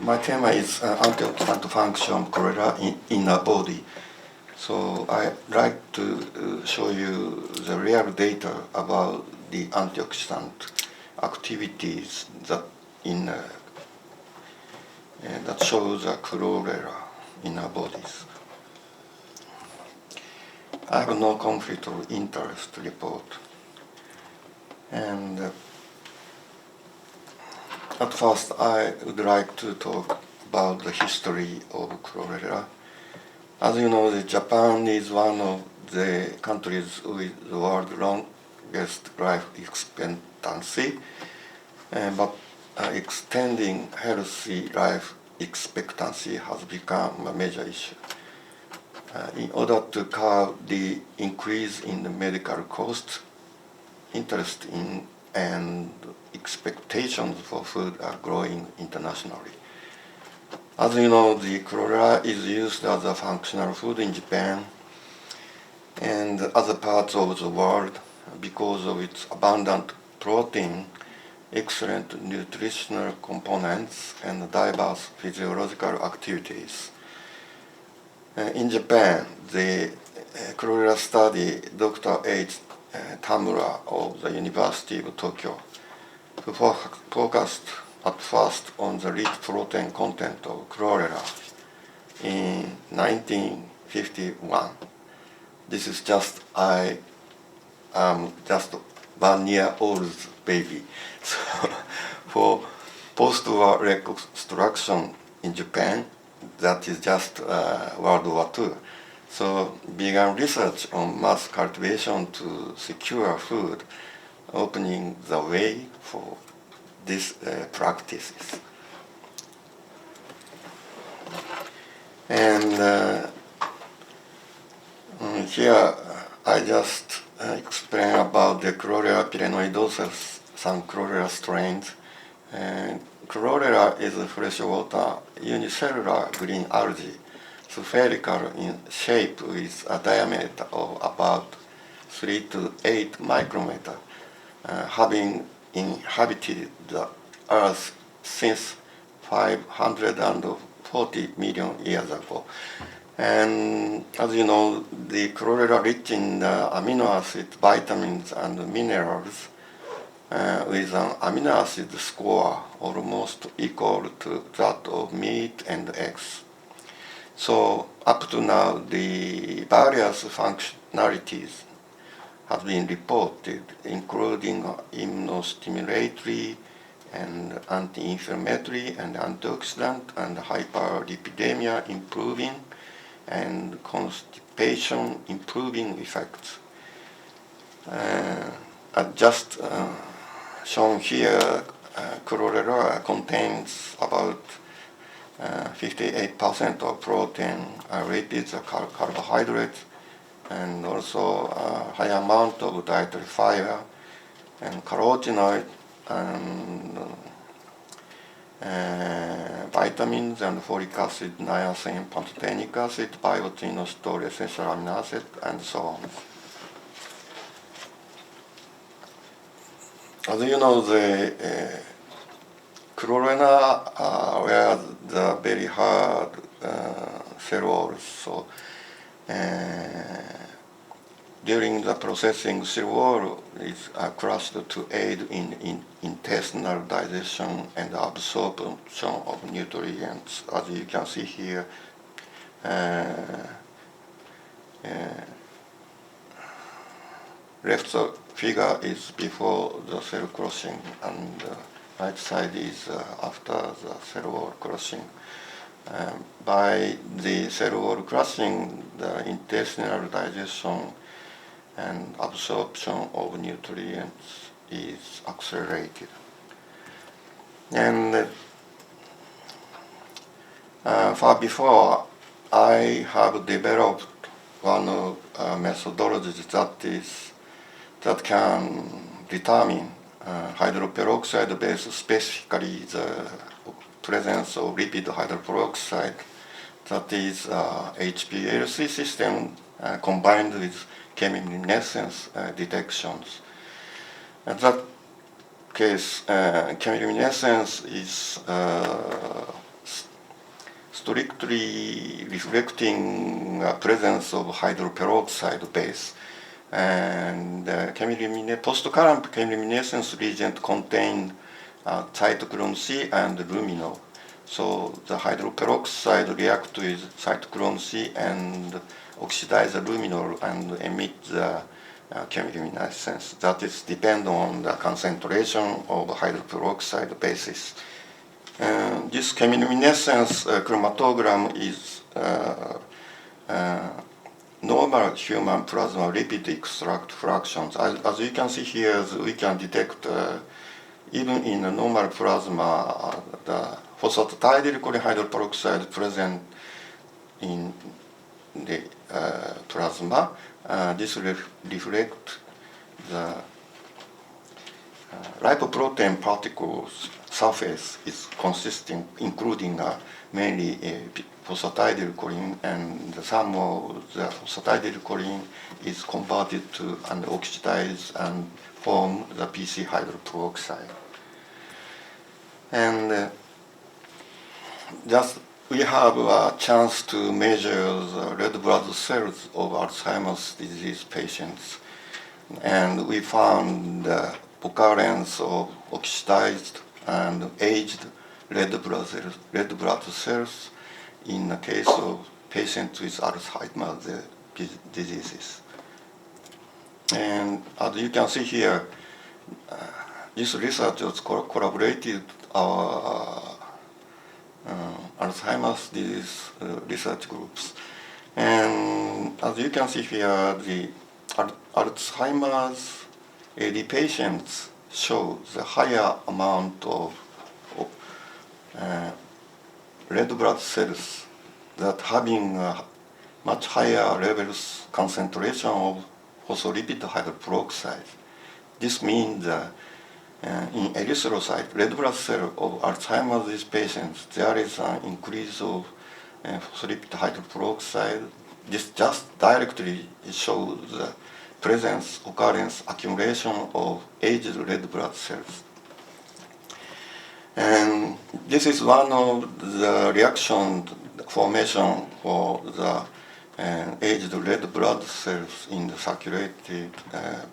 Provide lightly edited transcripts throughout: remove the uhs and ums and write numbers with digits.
My tema is antioxidant function of chlorella in a body. So I'd like to show you the real data about the antioxidant activities that that show the chlorella in our bodies. I have no conflict of interest report. And at first I would like to talk about the history of chlorella. As you know, Japan is one of the countries with the world's longest life expectancy, but extending healthy life expectancy has become a major issue. In order to curb the increase in the medical costs, interest in and expectations for food are growing internationally. As you know, the chlorella is used as a functional food in Japan and other parts of the world because of its abundant protein, excellent nutritional components, and diverse physiological activities. In Japan, the chlorella study, Dr. H. Tamura of the University of Tokyo, who focused at first on the rich protein content of chlorella in 1951. This is just, I am just 1 year old baby. So for post-war reconstruction in Japan, that is just World War II. So began research on mass cultivation to secure food, opening the way for these practices. And here I just explain about the Chlorella pyrenoidosus, some Chlorella strains. Chlorella is a freshwater unicellular green algae, spherical in shape with a diameter of about 3 to 8 micrometer, having inhabited the Earth since 540 million years ago. And as you know, the chlorella rich in amino acids, vitamins, and minerals, with an amino acid score almost equal to that of meat and eggs. So up to now, the various functionalities have been reported, including immunostimulatory and anti-inflammatory and antioxidant and hyperlipidemia improving and constipation improving effects. Just shown here, chlorella contains about 58% of protein, lipids, carbohydrates, and also a high amount of dietary fiber and carotenoid and vitamins and folic acid, niacin, pantothenic acid, biotin, inositol, essential amino acid, and so on. As you know, the chlorella were the very hard cell walls. So during the processing, cell wall is crushed to aid in intestinal digestion and absorption of nutrients. As you can see here, left figure is before the cell crossing, and right side is after the cell wall crossing. By the cell wall crossing, the intestinal digestion and absorption of nutrients is accelerated. And far before, I have developed one methodology that can determine hydroperoxide based, specifically the presence of lipid hydroperoxide, that is HPLC system combined with chemiluminescence detections. In that case, chemiluminescence is strictly reflecting presence of hydroperoxide base. And post-current chemiluminescence reagent contain cytochrome C and luminol. So the hydroperoxide react with cytochrome C and oxidize the luminol and emit the chemiluminescence. That is depend on the concentration of hydroperoxide bases. This chemiluminescence chromatogram is normal human plasma lipid extract fractions. As you can see here, we can detect even in a normal plasma the phosphatidylcholine hydroperoxide present in the plasma. This reflects the lipoprotein particles surface is consisting, including mainly phosphatidylcholine, and some of the phosphatidylcholine is converted to and oxidized and form the PC hydroperoxide. And just we have a chance to measure the red blood cells of Alzheimer's disease patients, and we found the occurrence of oxidized and aged red blood cells in the case of patients with Alzheimer's diseases. And as you can see here, this researchers collaborated our Alzheimer's disease research groups. And as you can see here, the Alzheimer's AD patients show the higher amount of red blood cells that having much higher levels concentration of phospholipid hydroperoxide. This means that in erythrocyte, red blood cell of Alzheimer's disease patients, there is an increase of phospholipid hydroperoxide. This just directly shows the presence, occurrence, accumulation of aged red blood cells. And this is one of the reaction formation for the aged red blood cells in the circulated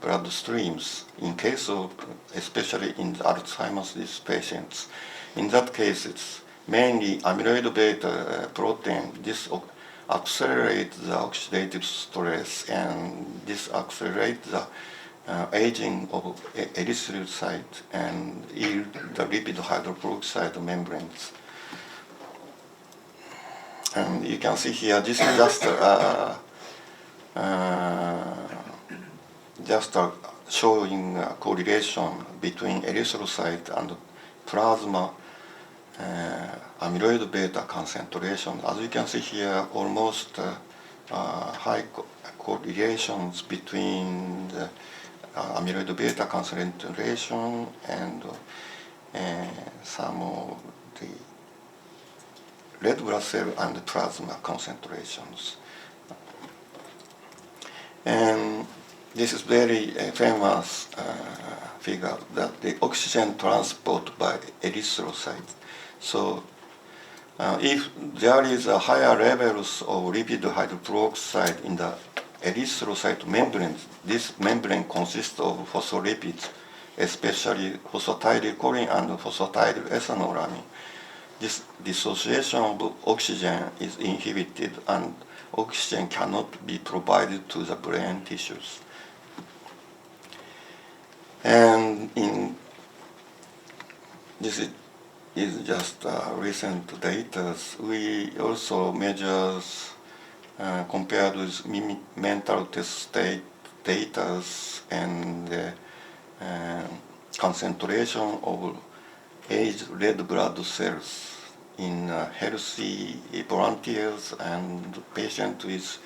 blood streams in case of, especially in the Alzheimer's disease patients. In that case, it's mainly amyloid beta protein. This accelerates the oxidative stress, and this accelerates the aging of erythrocyte and yield the lipid hydroperoxide membranes. And you can see here, this is just showing a correlation between erythrocyte and plasma amyloid beta concentration. As you can see here, almost high correlations between the amyloid beta concentration and some of the red blood cell and plasma concentrations. And this is very famous figure that the oxygen transport by erythrocyte. So if there is a higher levels of lipid hydroperoxide in the erythrocyte membrane, this membrane consists of phospholipids, especially phosphatidylcholine and phosphatidylethanolamine. This dissociation of oxygen is inhibited and oxygen cannot be provided to the brain tissues. And this is just recent data. We also measure compared with mental test state data and concentration of aged red blood cells in healthy volunteers and patients with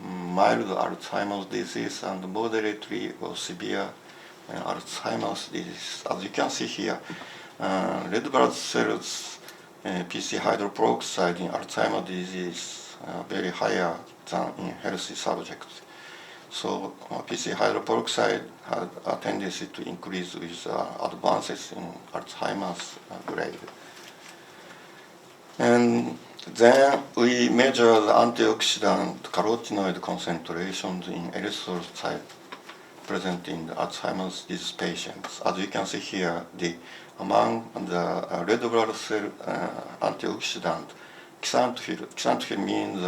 mild Alzheimer's disease and moderately or severe Alzheimer's disease. As you can see here, red blood cells, PC hydroperoxide in Alzheimer's disease very higher than in healthy subjects. So PC hydroperoxide has a tendency to increase with advances in Alzheimer's grade. And Then we measure the antioxidant carotenoid concentrations in erythrocytes present in the Alzheimer's disease patients. As you can see here, among the red blood cell antioxidant, xanthophyll means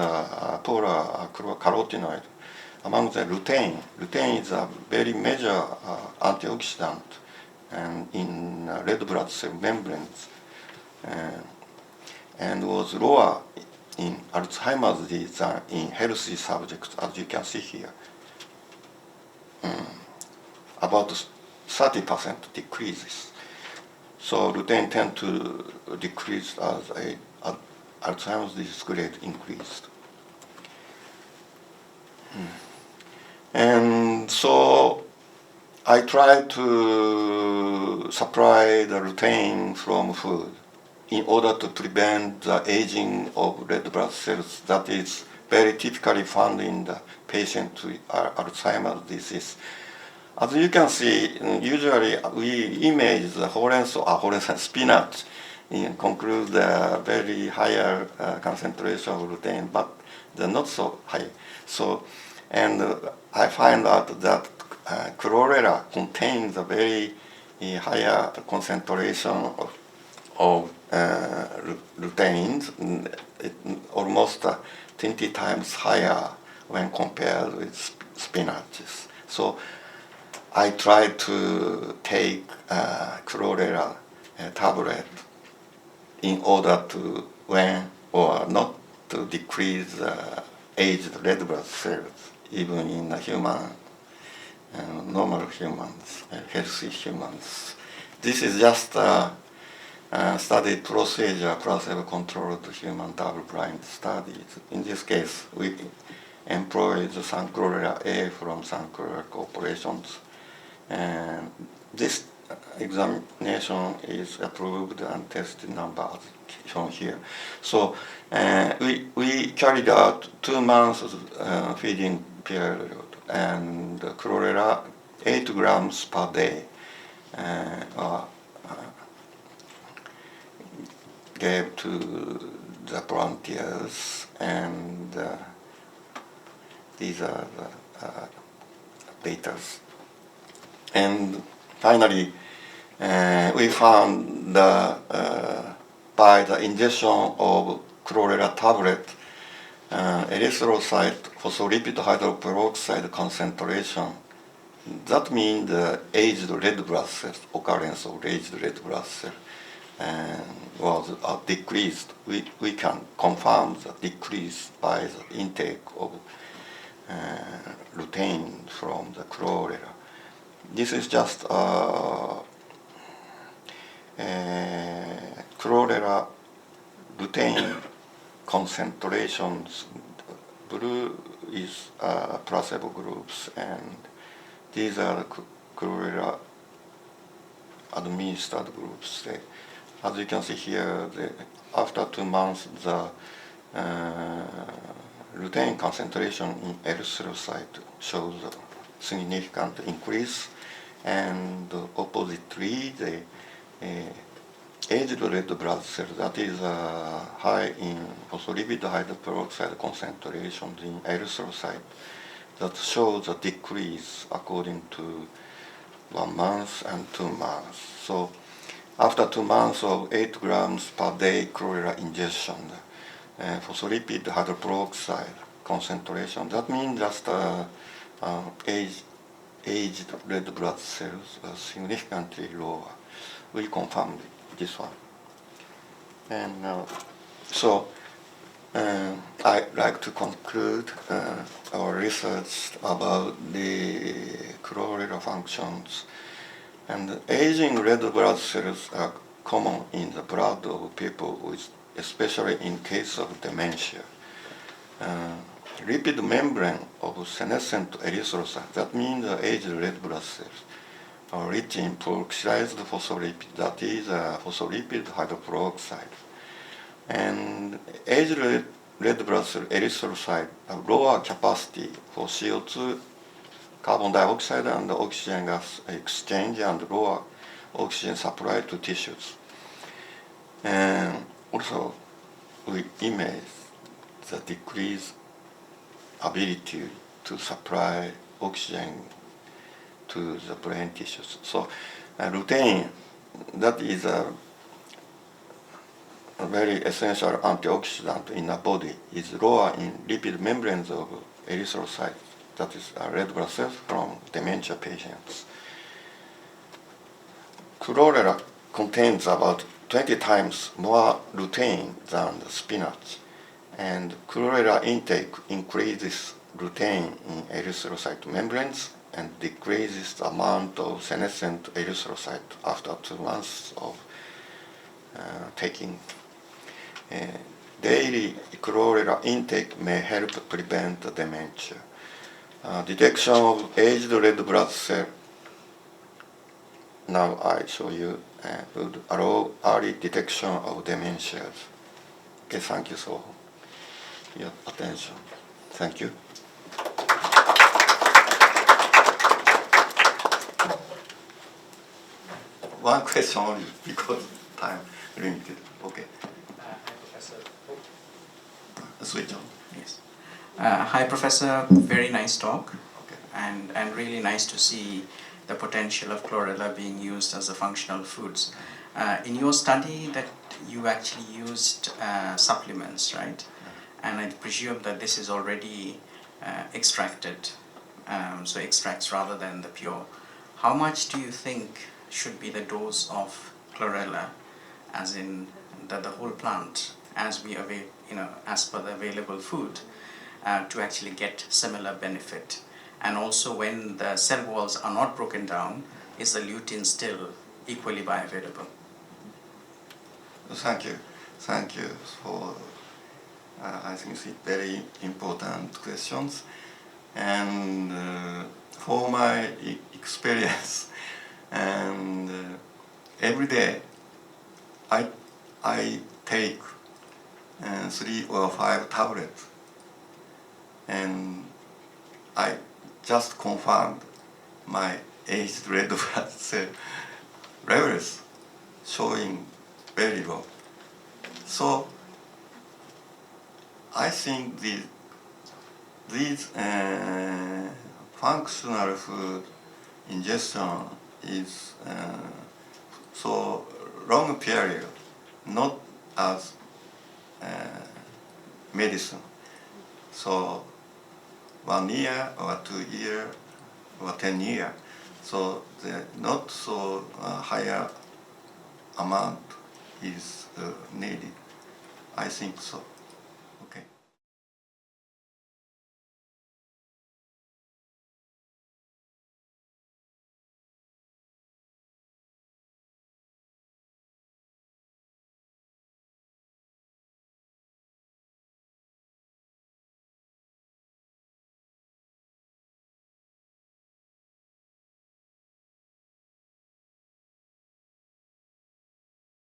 polar carotenoid. Among the lutein is a very major antioxidant and in red blood cell membranes, and was lower in Alzheimer's disease than in healthy subjects, as you can see here. About 30% decreases. So lutein tend to decrease as Alzheimer's disease grade increased. And so I try to supply the lutein from food in order to prevent the aging of red blood cells that is very typically found in the patient with Alzheimer's disease. As you can see, usually we image the spinach and conclude the very higher concentration of lutein, but they're not so high. So, and I find out that Chlorella contains a very higher concentration of luteins, almost 20 times higher when compared with spinaches. So I try to take Chlorella tablet in order to not to decrease aged red blood cells, even in the human, normal humans, healthy humans. This is just a study procedure, placebo-controlled human double-blind studies. In this case, we employ the Chlorella A from Chlorella corporations. And this examination is approved and tested number as shown here. So we carried out 2 months feeding period, and Chlorella 8 grams per day gave to the volunteers, and these are the data. And finally, we found by the ingestion of Chlorella tablet, erythrocyte phospholipid hydroperoxide concentration, that means the aged red blood cells, occurrence of aged red blood cell, was decreased. We can confirm the decrease by the intake of lutein from the Chlorella. This is just Chlorella lutein concentrations. Blue is placebo groups, and these are the Chlorella administered groups. As you can see here, after 2 months, the lutein concentration in erythrocyte shows a significant increase, and oppositely, the aged red blood cells, that is high in phospholipid hydroperoxide concentrations in erythrocyte, that shows a decrease according to 1 month and 2 months. So after 2 months of 8 grams per day Chlorella ingestion, phospholipid hydroperoxide concentration, that means just aged red blood cells are significantly lower. We confirmed this one. And so I'd like to conclude our research about the Chlorella functions. And aging red blood cells are common in the blood of people with, especially in case of dementia. Lipid membrane of senescent erythrocytes, that means the aged red blood cells, are rich in peroxidized phospholipid, that is phospholipid hydroperoxide. And aged red blood cell erythrocyte have lower capacity for CO2, carbon dioxide, and oxygen gas exchange, and lower oxygen supply to tissues. And also, we image the decreased ability to supply oxygen to the brain tissues. So lutein, that is a very essential antioxidant in the body, is lower in lipid membranes of erythrocytes, that is red blood cells from dementia patients. Chlorella contains about 20 times more lutein than the spinach, and chlorella intake increases lutein in erythrocyte membranes and decreases the amount of senescent erythrocyte after 2 months of taking. Daily chlorella intake may help prevent dementia. Detection of aged red blood cell, now I show you, would allow early detection of dementias. Okay, thank you for your attention. Thank you. One question only because time limited. Okay. Hi, Professor. Switch on. Yes. Hi, Professor. Very nice talk. Okay. And really nice to see the potential of chlorella being used as a functional foods. In your study that you actually used supplements, right? And I presume that this is already extracted, so extracts rather than the pure. How much do you think should be the dose of chlorella, as in the whole plant, as we as per the available food, to actually get similar benefit? And also, when the cell walls are not broken down, is the lutein still equally bioavailable? Thank you. Thank you for, I think it's very important questions. And for my experience, and every day I take 3 or 5 tablets, and I just confirmed my aged red blood cell levels showing very low. So I think these functional food ingestion is so long period, not as medicine. So 1 year or 2 years or 10 years, so the not so higher amount is needed. I think so.